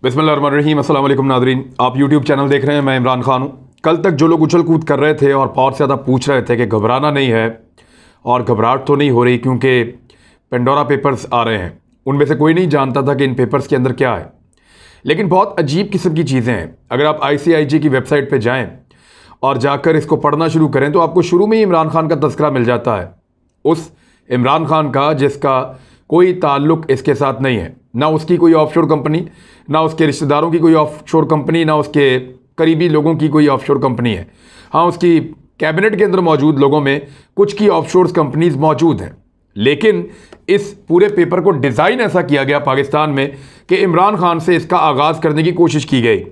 बिस्मिल्लाहिर्रहमानिर्रहीम। अस्सलाम वालेकुम नादरीन, आप यूट्यूब चैनल देख रहे हैं। मैं इमरान खान हूँ। कल तक जो लोग उछल कूद कर रहे थे और बहुत ज़्यादा पूछ रहे थे कि घबराना नहीं है और घबराहट तो नहीं हो रही क्योंकि पेंडोरा पेपर्स आ रहे हैं, उनमें से कोई नहीं जानता था कि इन पेपर्स के अंदर क्या है। लेकिन बहुत अजीब किस्म की चीज़ें हैं। अगर आप ICIG की वेबसाइट पर जाएँ और जाकर इसको पढ़ना शुरू करें तो आपको शुरू में ही इमरान खान का तस्करा मिल जाता है, उस इमरान खान का जिसका कोई ताल्लुक इसके साथ नहीं है। ना उसकी कोई ऑफशोर कंपनी, ना उसके रिश्तेदारों की कोई ऑफशोर कंपनी, ना उसके करीबी लोगों की कोई ऑफशोर कंपनी है। हाँ, उसकी कैबिनेट के अंदर मौजूद लोगों में कुछ की ऑफशोर कंपनीज मौजूद हैं। लेकिन इस पूरे पेपर को डिज़ाइन ऐसा किया गया पाकिस्तान में कि इमरान खान से इसका आगाज़ करने की कोशिश की गई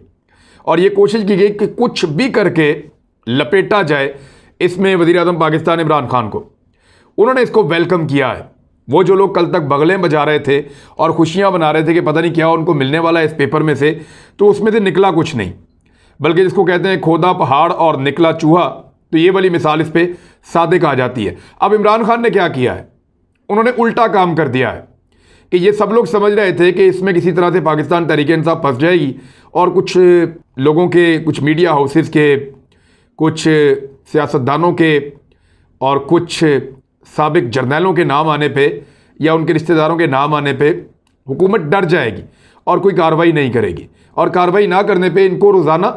और ये कोशिश की गई कि कुछ भी करके लपेटा जाए इसमें वज़ीर आज़म पाकिस्तान इमरान खान को। उन्होंने इसको वेलकम किया है। वो जो लोग कल तक बगलें बजा रहे थे और खुशियां बना रहे थे कि पता नहीं क्या उनको मिलने वाला है इस पेपर में से, तो उसमें से निकला कुछ नहीं, बल्कि जिसको कहते हैं खोदा पहाड़ और निकला चूहा, तो ये वाली मिसाल इस पर सादिक आ जाती है। अब इमरान खान ने क्या किया है, उन्होंने उल्टा काम कर दिया है कि ये सब लोग समझ रहे थे कि इसमें किसी तरह से पाकिस्तान तहरीक-ए-इंसाफ फंस जाएगी और कुछ लोगों के, कुछ मीडिया हाउसेस के, कुछ सियासतदानों के और कुछ साबिक जर्नैलों के नाम आने पे या उनके रिश्तेदारों के नाम आने पे हुकूमत डर जाएगी और कोई कार्रवाई नहीं करेगी, और कार्रवाई ना करने पे इनको रोज़ाना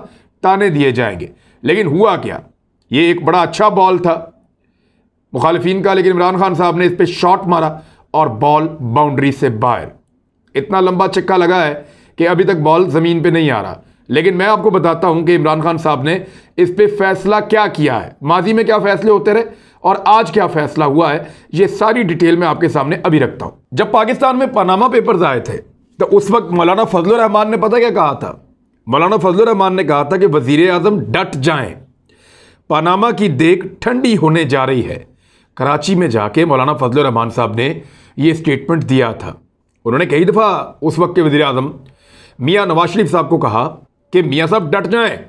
ताने दिए जाएंगे। लेकिन हुआ क्या, ये एक बड़ा अच्छा बॉल था मुखालिफिन का, लेकिन इमरान खान साहब ने इस पर शॉट मारा और बॉल बाउंड्री से बाहर। इतना लंबा चक्का लगा है कि अभी तक बॉल ज़मीन पे नहीं आ रहा। लेकिन मैं आपको बताता हूं कि इमरान खान साहब ने इस पे फैसला क्या किया है, माजी में क्या फैसले होते रहे और आज क्या फैसला हुआ है, ये सारी डिटेल मैं आपके सामने अभी रखता हूं। जब पाकिस्तान में पनामा पेपर्स आए थे तो उस वक्त मौलाना फजलुर रहमान ने पता क्या कहा था? मौलाना फजलुर रहमान ने कहा था कि वजीर आजम डट जाएं, पनामा की देख ठंडी होने जा रही है। कराची में जाके मौलाना फजलुर रहमान साहब ने यह स्टेटमेंट दिया था। उन्होंने कई दफ़ा उस वक्त के वजीर आजम मियाँ नवाज शरीफ साहब को कहा कि मियाँ साहब डट जाएं,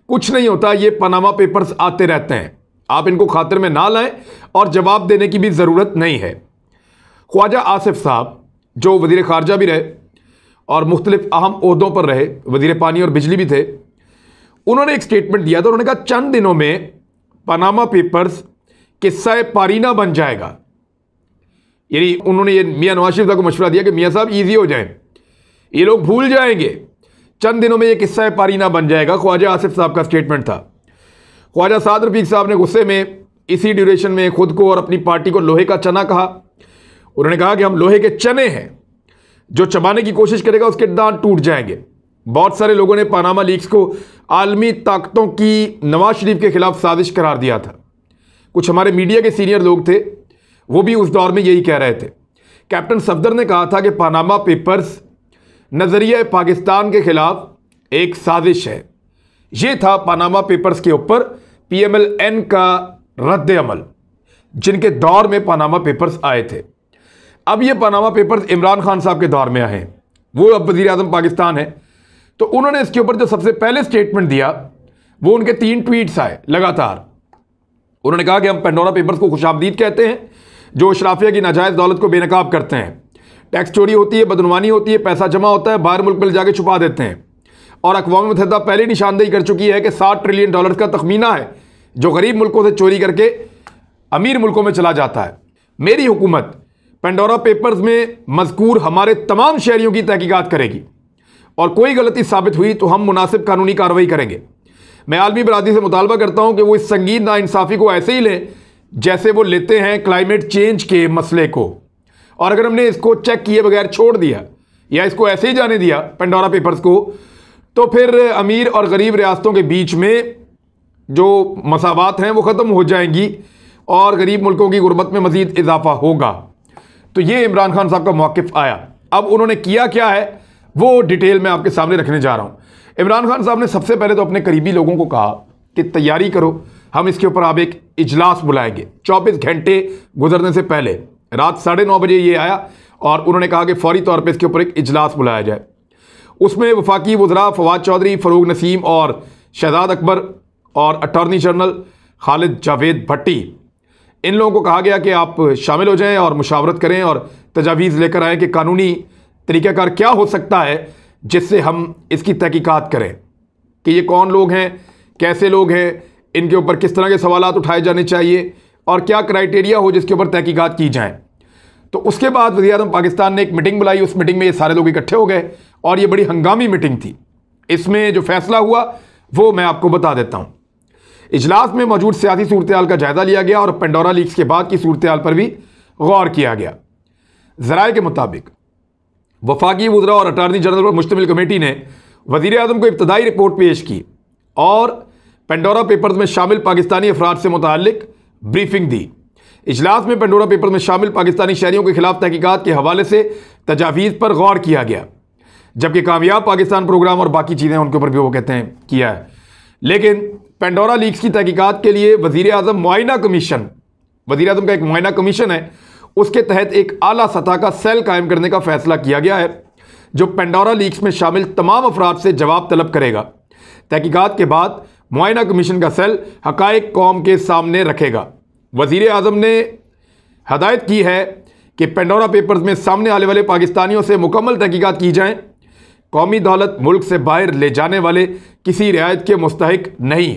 कुछ नहीं होता, ये पनामा पेपर्स आते रहते हैं, आप इनको खातिर में ना लाएं और जवाब देने की भी ज़रूरत नहीं है। ख्वाजा आसिफ साहब जो वज़ीर ख़ारजा भी रहे और मुख्तलिफ अहम ओहदों पर रहे, वज़ीर पानी और बिजली भी थे, उन्होंने एक स्टेटमेंट दिया था। उन्होंने कहा चंद दिनों में पनामा पेपर्स किस्सा पारीना बन जाएगा। यानी उन्होंने ये मियाँ नवाज शरीफ साहब को मशवरा दिया कि मियाँ साहब ईजी हो जाएं, ये लोग भूल जाएंगे, चंद दिनों में ये किस्सा पारीना बन जाएगा। ख्वाजा आसिफ साहब का स्टेटमेंट था। ख्वाजा साद रफीक साहब ने गुस्से में इसी ड्यूरेशन में खुद को और अपनी पार्टी को लोहे का चना कहा। उन्होंने कहा कि हम लोहे के चने हैं, जो चबाने की कोशिश करेगा उसके दांत टूट जाएंगे। बहुत सारे लोगों ने पनामा लीक्स को आलमी ताकतों की नवाज शरीफ के खिलाफ साजिश करार दिया था। कुछ हमारे मीडिया के सीनियर लोग थे, वो भी उस दौर में यही कह रहे थे। कैप्टन सफदर ने कहा था कि पनामा पेपर्स नजरिया पाकिस्तान के खिलाफ एक साजिश है। यह था पनामा पेपर्स के ऊपर PMLN का रद्द अमल, जिनके दौर में पनामा पेपर्स आए थे। अब ये पनामा पेपर्स इमरान खान साहब के दौर में आए हैं, वो अब वज़ीर आज़म पाकिस्तान है। तो उन्होंने इसके ऊपर जो सबसे पहले स्टेटमेंट दिया वो उनके 3 ट्वीट्स आए लगातार। उन्होंने कहा कि हम पेंडोरा पेपर्स को खुशामदीद कहते हैं, जो शराफिया की नाजायज़ दौलत को बेनकाब करते हैं। टैक्स चोरी होती है, बदनुमानी होती है, पैसा जमा होता है, बाहर मुल्क में जाके छुपा देते हैं। और अक़वाम मुत्तहिदा पहले निशानदेही कर चुकी है कि $60 ट्रिलियन का तखमीना है जो गरीब मुल्कों से चोरी करके अमीर मुल्कों में चला जाता है। मेरी हुकूमत पेंडोरा पेपर्स में मज़कूर हमारे तमाम शहरियों की तहकीकात करेगी और कोई गलती साबित हुई तो हम मुनासिब कानूनी कार्रवाई करेंगे। मैं आलमी बरादरी से मुतालबा करता हूँ कि वो इस संगीन नाइंसाफ़ी को ऐसे ही लें जैसे वो लेते हैं क्लाइमेट चेंज के मसले को। और अगर हमने इसको चेक किए बगैर छोड़ दिया या इसको ऐसे ही जाने दिया पेंडोरा पेपर्स को, तो फिर अमीर और गरीब रियासतों के बीच में जो मसावात हैं वो ख़त्म हो जाएंगी और गरीब मुल्कों की गुर्बत में मज़ीद इजाफा होगा। तो ये इमरान खान साहब का मौक़िफ़ आया। अब उन्होंने किया क्या है वो डिटेल में आपके सामने रखने जा रहा हूँ। इमरान खान साहब ने सबसे पहले तो अपने करीबी लोगों को कहा कि तैयारी करो, हम इसके ऊपर आप एक इजलास बुलाएंगे 24 घंटे गुजरने से पहले। रात 9:30 बजे ये आया और उन्होंने कहा कि फौरी तौर पर इसके ऊपर एक इजलास बुलाया जाए। उसमें वफाकी वज़रा फवाद चौधरी, फ़रूक नसीम और शहजाद अकबर और अटॉर्नी जनरल खालिद जावेद भट्टी, इन लोगों को कहा गया कि आप शामिल हो जाएं और मुशावरत करें और तजावीज़ लेकर आएँ कि कानूनी तरीक़ाकार क्या हो सकता है जिससे हम इसकी तहकीकात करें कि ये कौन लोग हैं, कैसे लोग हैं, इनके ऊपर किस तरह के सवालात उठाए जाने चाहिए और क्या क्राइटेरिया हो जिसके ऊपर तहकीकात की जाए। तो उसके बाद वज़ीर-ए-आज़म पाकिस्तान ने एक मीटिंग बुलाई। उस मीटिंग में ये सारे लोग इकट्ठे हो गए और ये बड़ी हंगामी मीटिंग थी। इसमें जो फैसला हुआ वो मैं आपको बता देता हूँ। इजलास में मौजूद सियासी सूरत हाल का जायजा लिया गया और पेंडोरा लीक्स के बाद की सूरत हाल पर भी गौर किया गया। ज़राए के मुताबिक वफाकी वज़रा और अटारनी जनरल पर मुश्तमिल कमेटी ने वज़ीर-ए-आज़म को इब्तदाई रिपोर्ट पेश की और पेंडोरा पेपर्स में शामिल पाकिस्तानी अफराद से मुताल्लिक ब्रीफिंग दी। इजलास में पेंडोरा पेपर में शामिल पाकिस्तानी शहरियों के खिलाफ तहकीकात के हवाले से तजावीज़ पर गौर किया गया, जबकि कामयाब पाकिस्तान प्रोग्राम और बाकी चीज़ें उनके ऊपर भी वो कहते हैं किया है। लेकिन पेंडोरा लीक्स की तहकीकात के लिए वज़ीर-ए-आज़म मुआयना कमीशन, वज़ीर-ए-आज़म का एक मुआयना कमीशन है, उसके तहत एक आला सतह का सेल कायम करने का फैसला किया गया है जो पेंडोरा लीक्स में शामिल तमाम अफराद से जवाब तलब करेगा। तहकीकात के बाद मुआयना कमीशन का सेल हक़ाइक़ कौम के सामने रखेगा। वज़ीर-ए-आज़म ने हदायत की है कि पेंडोरा पेपर्स में सामने आने वाले पाकिस्तानियों से मुकम्मल तहकीकात की जाएँ। कौमी दौलत मुल्क से बाहर ले जाने वाले किसी रियायत के मुस्तहिक नहीं।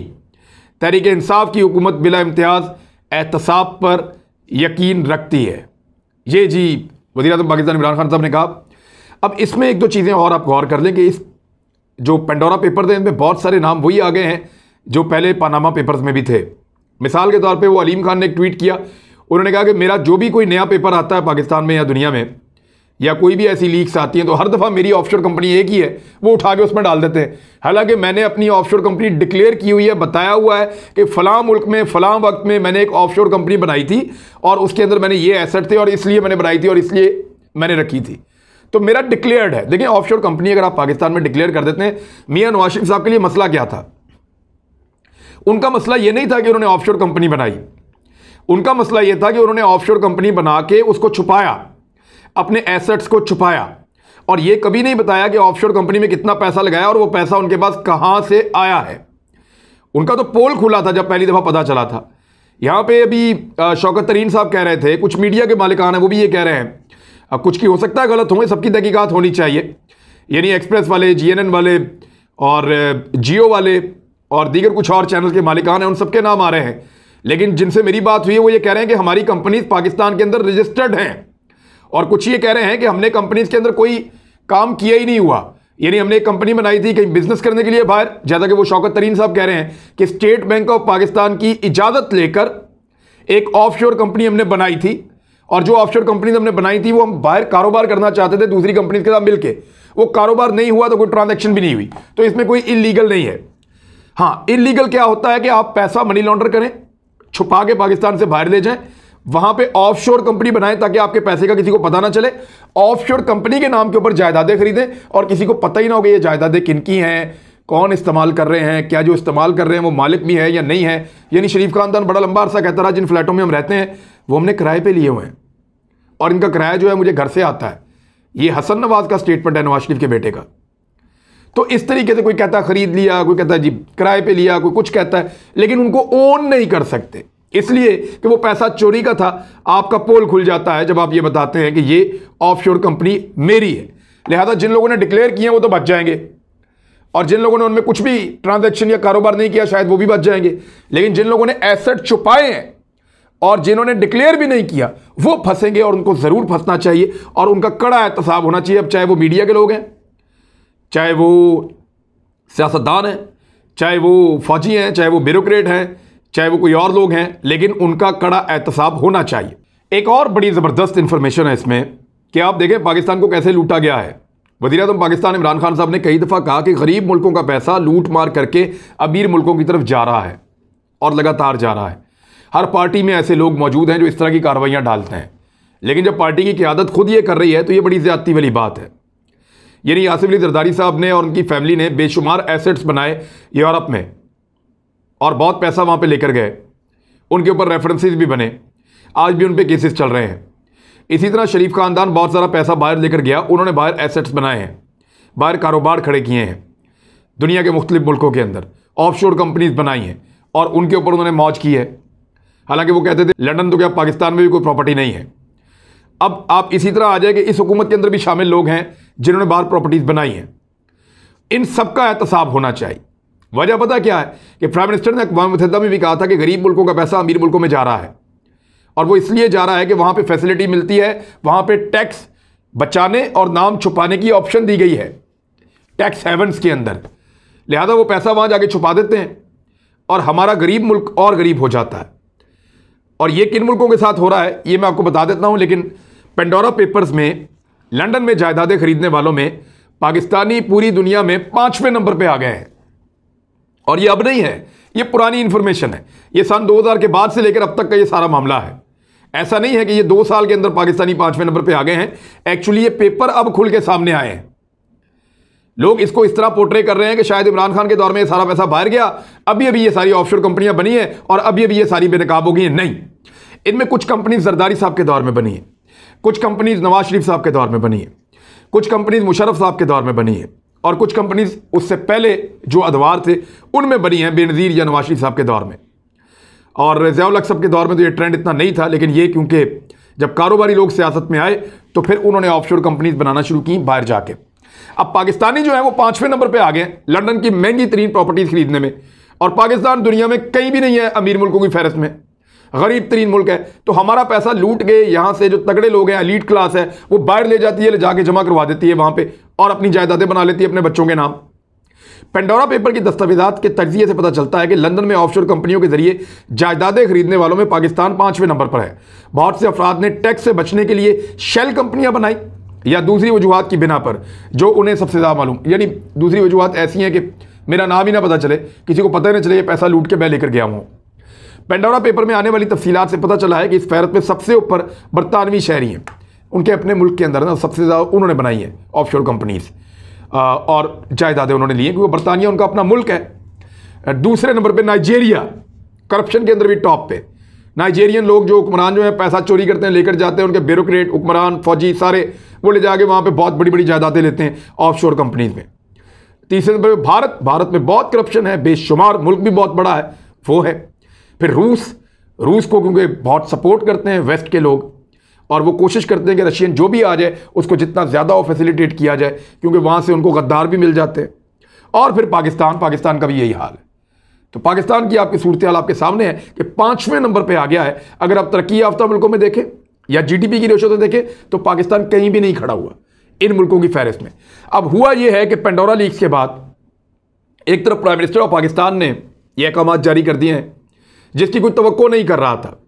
तहरीक इंसाफ की हुकूमत बिला इम्तियाज़ एहतसाब पर यकीन रखती है। ये जी वज़ीर-ए-आज़म पाकिस्तान इमरान खान साहब ने कहा। अब इसमें एक दो चीज़ें और आप गौर कर लें कि इस जो पेंडोरा पेपर थे इनमें बहुत सारे नाम वही आ गए हैं जो पहले पानामा पेपर्स में भी थे। मिसाल के तौर पे वो अलीम खान ने एक ट्वीट किया। उन्होंने कहा कि मेरा जो भी कोई नया पेपर आता है पाकिस्तान में या दुनिया में या कोई भी ऐसी लीक्स आती हैं तो हर दफ़ा मेरी ऑफशोर कंपनी एक ही है, वो उठा के उसमें डाल देते हैं। हालांकि मैंने अपनी ऑफशोर कंपनी डिक्लेयर की हुई है, बताया हुआ है कि फ़लाँ मुल्क में फ़लाँ वक्त में मैंने एक ऑफशोर कंपनी बनाई थी और उसके अंदर मैंने ये एसेट थे और इसलिए मैंने बनाई थी और इसलिए मैंने रखी थी, तो मेरा डिक्लेयर्ड है। देखिए ऑफशोर कंपनी अगर आप पाकिस्तान में डिक्लेयर कर देते हैं, मियां नवाज शरीफ साहब के लिए मसला क्या था? उनका मसला ये नहीं था कि उन्होंने ऑफशोर कंपनी बनाई, उनका मसला ये था कि उन्होंने ऑफशोर कंपनी बना के उसको छुपाया, अपने एसेट्स को छुपाया और ये कभी नहीं बताया कि ऑफशोर कंपनी में कितना पैसा लगाया और वो पैसा उनके पास कहां से आया है। उनका तो पोल खुला था जब पहली दफा पता चला था। यहां पे अभी शौकत तरीन साहब कह रहे थे, कुछ मीडिया के मालिकान है वो भी ये कह रहे हैं, कुछ की हो सकता है गलत होंगे, सबकी तहकीकात होनी चाहिए, यानी एक्सप्रेस वाले, GNN वाले और जियो वाले और दीगर कुछ और चैनल के मालिकान हैं, उन सबके नाम आ रहे हैं। लेकिन जिनसे मेरी बात हुई है वो ये कह रहे हैं कि हमारी कंपनीज पाकिस्तान के अंदर रजिस्टर्ड हैं और कुछ ये कह रहे हैं कि हमने कंपनीज के अंदर कोई काम किया ही नहीं हुआ, यानी हमने एक कंपनी बनाई थी कहीं बिजनेस करने के लिए बाहर, जैसा कि वो शौकत तरीन साहब कह रहे हैं कि स्टेट बैंक ऑफ पाकिस्तान की इजाज़त लेकर एक ऑफशोर कंपनी हमने बनाई थी और जो ऑफशोर कंपनी हमने बनाई थी वो हम बाहर कारोबार करना चाहते थे दूसरी कंपनी के साथ मिलकर, वो कारोबार नहीं हुआ तो कोई ट्रांजैक्शन भी नहीं हुई, तो इसमें कोई इलीगल नहीं है। हाँ, इलीगल क्या होता है कि आप पैसा मनी लॉन्डर करें, छुपा के पाकिस्तान से बाहर ले जाएं, वहां पे ऑफशोर कंपनी बनाएं ताकि आपके पैसे का किसी को पता ना चले, ऑफशोर कंपनी के नाम के ऊपर जायदादें खरीदें और किसी को पता ही ना हो कि ये जायदादें किनकी हैं, कौन इस्तेमाल कर रहे हैं, क्या जो इस्तेमाल कर रहे हैं वो मालिक भी है या नहीं है। यानी शरीफ खानदान बड़ा लंबा अरसा कहता रहा जिन फ्लैटों में हम रहते हैं वो हमने किराए पे लिए हुए हैं और इनका किराया जो है मुझे घर से आता है। ये हसन नवाज का स्टेटमेंट है, नवाज शरीफ के बेटे का। तो इस तरीके से कोई कहता है खरीद लिया, कोई कहता है जी किराए पे लिया, कोई कुछ कहता है, लेकिन उनको ओन नहीं कर सकते इसलिए कि वो पैसा चोरी का था। आपका पोल खुल जाता है जब आप ये बताते हैं कि ये ऑफशोर कंपनी मेरी है, लिहाजा जिन लोगों ने डिक्लेयर किए वो तो बच जाएंगे और जिन लोगों ने उनमें कुछ भी ट्रांजैक्शन या कारोबार नहीं किया शायद वो भी बच जाएंगे, लेकिन जिन लोगों ने एसेट छुपाए हैं और जिन्होंने डिक्लेयर भी नहीं किया वो फंसेंगे और उनको जरूर फंसना चाहिए और उनका कड़ा एहतसाब होना चाहिए। अब चाहे वो मीडिया के लोग हैं, चाहे वो सियासतदान हैं, चाहे वो फौजी हैं, चाहे वो ब्यूरोक्रेट हैं, चाहे वो कोई और लोग हैं, लेकिन उनका कड़ा एहतसाब होना चाहिए। एक और बड़ी ज़बरदस्त इंफॉर्मेशन है इसमें कि आप देखें पाकिस्तान को कैसे लूटा गया है। वज़ीर-ए-आज़म पाकिस्तान इमरान खान साहब ने कई दफ़ा कहा कि गरीब मुल्कों का पैसा लूट मार करके अमीर मुल्कों की तरफ जा रहा है और लगातार जा रहा है। हर पार्टी में ऐसे लोग मौजूद हैं जो इस तरह की कार्रवाइयाँ डालते हैं, लेकिन जब पार्टी की क़यादत खुद ये कर रही है तो ये बड़ी ज़्यादती वाली बात है। यानी आसिफ अली जरदारी साहब ने और उनकी फैमिली ने बेशुमार एसेट्स बनाए यूरोप में और बहुत पैसा वहाँ पे लेकर गए, उनके ऊपर रेफरेंसेस भी बने, आज भी उन पे केसेस चल रहे हैं। इसी तरह शरीफ खानदान बहुत सारा पैसा बाहर लेकर गया, उन्होंने बाहर एसेट्स बनाए हैं, बाहर कारोबार खड़े किए हैं, दुनिया के मुख्तलिफ मुल्कों के अंदर ऑफशोर कंपनीज बनाई हैं और उनके ऊपर उन्होंने मौज की है। हालांकि वो कहते थे लंदन तो क्या पाकिस्तान में भी कोई प्रॉपर्टी नहीं है। अब आप इसी तरह आ जाए कि इस हुकूमत के अंदर भी शामिल लोग हैं जिन्होंने बाहर प्रॉपर्टीज़ बनाई हैं इन सबका एहतसाब होना चाहिए। वजह पता क्या है कि प्राइम मिनिस्टर ने अक़वाम मुत्तहिदा में भी कहा था कि गरीब मुल्कों का पैसा अमीर मुल्कों में जा रहा है, और वो इसलिए जा रहा है कि वहाँ पे फैसिलिटी मिलती है, वहाँ पे टैक्स बचाने और नाम छुपाने की ऑप्शन दी गई है टैक्स हेवन्स के अंदर। लिहाजा वो पैसा वहाँ जाके छुपा देते हैं और हमारा गरीब मुल्क और गरीब हो जाता है। और ये किन मुल्कों के साथ हो रहा है ये मैं आपको बता देता हूँ। लेकिन पेंडोरा पेपर्स में लंदन में जायदादें खरीदने वालों में पाकिस्तानी पूरी दुनिया में 5वें नंबर पे आ गए हैं। और ये अब नहीं है, ये पुरानी इंफॉर्मेशन है, ये सन 2000 के बाद से लेकर अब तक का ये सारा मामला है। ऐसा नहीं है कि ये 2 साल के अंदर पाकिस्तानी 5वें नंबर पे आ गए हैं। एक्चुअली ये पेपर अब खुल के सामने आए हैं। लोग इसको इस तरह पोर्ट्रे कर रहे हैं कि शायद इमरान खान के दौर में ये सारा पैसा बाहर गया, अभी अभी ये सारी ऑफशोर कंपनियां बनी है और अभी अभी ये सारी बेनकाब हो गई हैं। नहीं, इनमें कुछ कंपनीज जरदारी साहब के दौर में बनी है, कुछ कंपनीज नवाज शरीफ साहब के दौर में बनी है, कुछ कंपनीज मुशर्रफ साहब के दौर में बनी है, और कुछ कंपनीज उससे पहले जो अदवार थे उनमें बनी है, बेनज़ीर या नवाज शरीफ साहब के दौर में। और ज़ियाउल हक साहब के दौर में तो ये ट्रेंड इतना नहीं था, लेकिन ये क्योंकि जब कारोबारी लोग सियासत में आए तो फिर उन्होंने ऑफशोर कंपनीज बनाना शुरू की बाहर जाके। अब पाकिस्तानी जो है वो 5वें नंबर पे आ गए लंदन की महंगी तरीन प्रॉपर्टीज खरीदने में, और पाकिस्तान दुनिया में कहीं भी नहीं है अमीर मुल्कों की फहरिस्त में, गरीब तरीन मुल्क है। तो हमारा पैसा लूट गए यहाँ से जो तगड़े लोग हैं, एलीट क्लास है, वो बाहर ले जाती है, ले जाके जमा करवा देती है वहाँ पे और अपनी जायदादें बना लेती है अपने बच्चों के नाम। पेंडोरा पेपर की दस्तावेजात के तजिए से पता चलता है कि लंदन में ऑफशोर कंपनियों के जरिए जायदादें खरीदने वालों में पाकिस्तान 5वें नंबर पर है। बहुत से अफराद ने टैक्स से बचने के लिए शेल कंपनियां बनाई या दूसरी वजूहत की बिना पर जो उन्हें सबसे ज़्यादा मालूम, यानी दूसरी वजूहत ऐसी हैं कि मेरा नाम ही ना पता चले, किसी को पता ही ना चले ये पैसा लूट के मैं लेकर गया हूँ। पेंडोरा पेपर में आने वाली तफसीलात से पता चला है कि इस फहरत में सबसे ऊपर बरतानवी शहरी हैं, उनके अपने मुल्क के अंदर ना सबसे ज़्यादा उन्होंने बनाई है ऑफशोर कंपनीज और जायदादें उन्होंने ली हैं, क्योंकि बरतानिया उनका अपना मुल्क है। दूसरे नंबर पर नाइजीरिया, करप्शन के अंदर भी टॉप पे। नाइजीरियन लोग जो हुक्मरान जो है पैसा चोरी करते हैं, लेकर जाते हैं, उनके ब्यूरोक्रेट, हुक्मरान, फौजी सारे वो ले जाके वहाँ पे बहुत बड़ी बड़ी जायदादें लेते हैं ऑफशोर कंपनीज में। तीसरे नंबर पे भारत, भारत में बहुत करप्शन है, बेशुमार, मुल्क भी बहुत बड़ा है, वो है। फिर रूस को क्योंकि बहुत सपोर्ट करते हैं वेस्ट के लोग, और वो कोशिश करते हैं कि रशियन जो भी आ जाए उसको जितना ज़्यादा वो फैसिलिटेट किया जाए, क्योंकि वहाँ से उनको गद्दार भी मिल जाते हैं। और फिर पाकिस्तान का भी यही हाल है। तो पाकिस्तान की आपकी सूरत हाल आपके सामने है कि 5वें नंबर पे आ गया है। अगर आप तरक्की याफ्ता मुल्कों में देखें या जीडीपी की रेशो से देखें तो पाकिस्तान कहीं भी नहीं खड़ा हुआ इन मुल्कों की फहरिस्त में। अब हुआ यह है कि पेंडोरा लीक्स के बाद एक तरफ प्राइम मिनिस्टर ऑफ पाकिस्तान ने यह अहकाम जारी कर दिए हैं जिसकी कोई तवक्को नहीं कर रहा था।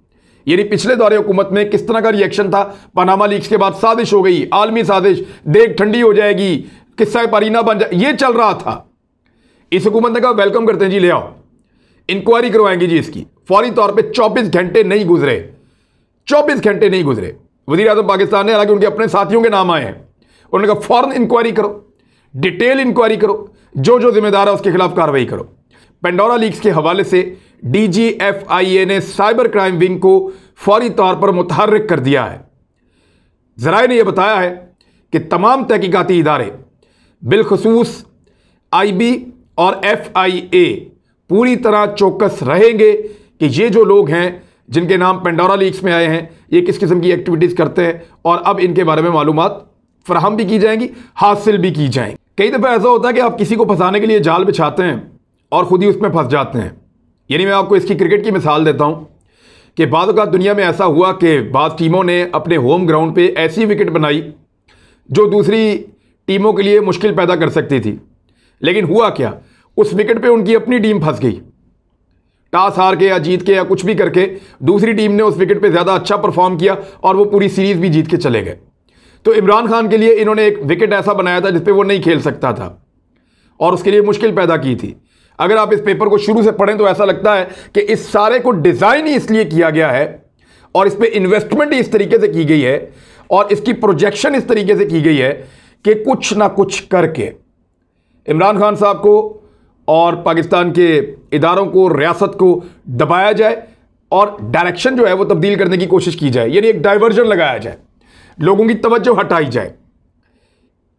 यानी पिछले दौरे हुकूमत में किस तरह का रिएक्शन था, पनामा लीक्स के बाद साजिश हो गई, आलमी साजिश, देख ठंडी हो जाएगी, किस्सा पारीना बन जाए, ये चल रहा था। इस हुकूमत ने कहा वेलकम करते हैं जी, ले आओ, इंक्वायरी करवाएंगे जी इसकी। फौरी तौर पे 24 घंटे नहीं गुजरे, 24 घंटे नहीं गुजरे, वज़ीर आज़म पाकिस्तान ने, हालांकि उनके अपने साथियों के नाम आए हैं, उन्होंने कहा फौरन इंक्वायरी करो, डिटेल इंक्वायरी करो, जो जो जिम्मेदार है उसके खिलाफ कार्रवाई करो। पेंडोरा लीक्स के हवाले से DGFIA ने साइबर क्राइम विंग को फौरी तौर पर मुतहर्रिक कर दिया है। ज़राए ने यह बताया है कि तमाम तहकीकाती इदारे बिलखसूस IB और FIA पूरी तरह चौकस रहेंगे कि ये जो लोग हैं जिनके नाम पेंडोरा लीक्स में आए हैं ये किस किस्म की एक्टिविटीज़ करते हैं, और अब इनके बारे में मालूमात फराहम भी की जाएंगी, हासिल भी की जाएंगी। कई दफ़ा ऐसा होता है कि आप किसी को फंसाने के लिए जाल बिछाते हैं और ख़ुद ही उसमें फंस जाते हैं। यानी मैं आपको इसकी क्रिकेट की मिसाल देता हूँ कि बाद औक़ात दुनिया में ऐसा हुआ कि बाद टीमों ने अपने होम ग्राउंड पे ऐसी विकेट बनाई जो दूसरी टीमों के लिए मुश्किल पैदा कर सकती थी, लेकिन हुआ क्या, उस विकेट पे उनकी अपनी टीम फंस गई। टॉस हार के या जीत के या कुछ भी करके दूसरी टीम ने उस विकेट पे ज़्यादा अच्छा परफॉर्म किया और वो पूरी सीरीज़ भी जीत के चले गए। तो इमरान खान के लिए इन्होंने एक विकेट ऐसा बनाया था जिसपे वो नहीं खेल सकता था और उसके लिए मुश्किल पैदा की थी। अगर आप इस पेपर को शुरू से पढ़ें तो ऐसा लगता है कि इस सारे को डिज़ाइन ही इसलिए किया गया है और इस पर इन्वेस्टमेंट ही इस तरीके से की गई है और इसकी प्रोजेक्शन इस तरीके से की गई है कि कुछ ना कुछ करके इमरान खान साहब को और पाकिस्तान के इदारों को, रियासत को दबाया जाए और डायरेक्शन जो है वो तब्दील करने की कोशिश की जाए, यानी एक डाइवर्जन लगाया जाए, लोगों की तवज्जो हटाई जाए।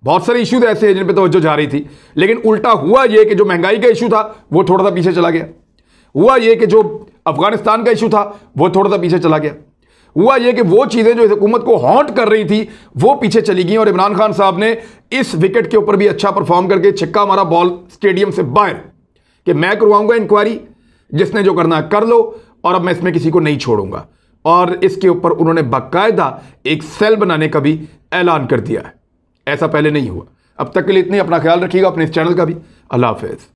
बहुत सारे इश्यूज ऐसे हैं जिन पे तवज्जो जा रही थी, लेकिन उल्टा हुआ ये कि जो महंगाई का इशू था वो थोड़ा सा पीछे चला गया, हुआ ये कि जो अफगानिस्तान का इशू था वो थोड़ा सा पीछे चला गया, हुआ यह कि वो चीज़ें जो इस हुकूमत को हॉन्ट कर रही थी वो पीछे चली गई और इमरान खान साहब ने इस विकेट के ऊपर भी अच्छा परफॉर्म करके छक्का मारा बॉल स्टेडियम से बाहर कि मैं करवाऊंगा इंक्वायरी, जिसने जो करना है कर लो और अब मैं इसमें किसी को नहीं छोड़ूंगा। और इसके ऊपर उन्होंने बाकायदा एक सेल बनाने का भी ऐलान कर दिया है। ऐसा पहले नहीं हुआ। अब तक के लिए इतनी, अपना ख्याल रखिएगा, अपने इस चैनल का भी। अल्लाह हाफिज़।